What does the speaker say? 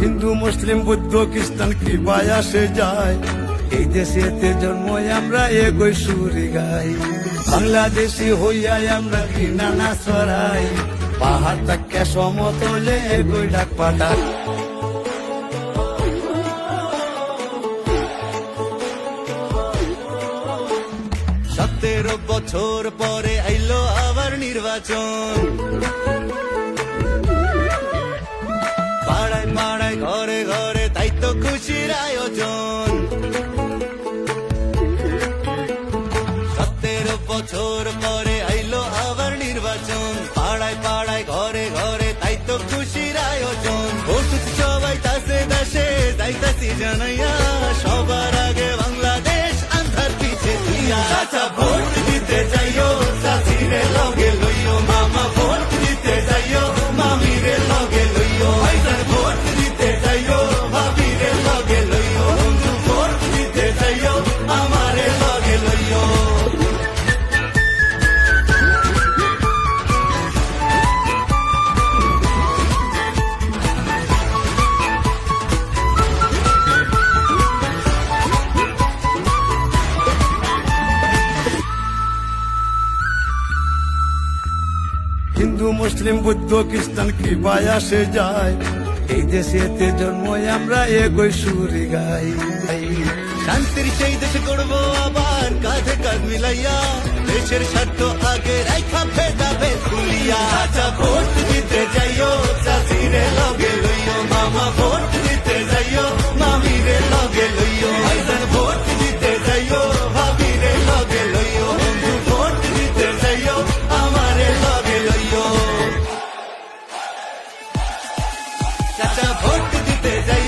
হিন্দু মুসলিম বৌদ্ধ খ্রিস্টান কি ভাই আসে যায়, এই দেশেতে জন্ম আমরা এগোই সুরি গাই। বাংলাদেশি হইয়া আমরা ঘৃণা না ছড়াই, পাহাড় তাকে সমতলে এগোই ডাক পাঠাই। বছর পরে আইলো আবার নির্বাচন, পাড়ায় পাড়ায় ঘরে ঘরে তাই তো খুশির আয়োজন। 17 বছর পরে আইলো আবার নির্বাচন, পাড়ায় পাড়ায় ঘরে ঘরে তাই তো খুশির আয়োজন। ভোট সবাই তাসে দেশে যাইতাছি জানাইয়া, সবার আগে বাংলাদেশ আন্ধার পিছে দিয়া। চাচা ভোট দিতে যাইও, চাচিরে লগে লইও, মামা ভোট দিতে যাইও, মামিরে লগে লইও। ভাইজান ভোট দিতে যাইও, ভাবিরে লগে লইও, বন্ধু ভোট দিতে যাইও, আমারে লগে লইও। হিন্দু মুসলিম বৌদ্ধ খ্রিস্টান কি ভাই আসে যায়, এই দেশেতে জন্ম আমরা এগোই সুরি গাই। শান্তির সেই দেশ গড়বো আবার কাঁধে কাঁধ মিলাইয়া, দেশের স্বার্থ আগে রাইখা ভেদাভেদ ভুলিয়া। চাচা ভোট দিতে যাইও, চাচিরে লগে লইও, মামা ভোট দিতে যাইও, মামিরে লগে লইও। ভাইজান ভোট দিতে যাইও, ভাবিরে লগে লইও, বন্ধু ভোট দিতে যাইও, আমারে লগে লইও। চাচা ভোট দিতে যাইও।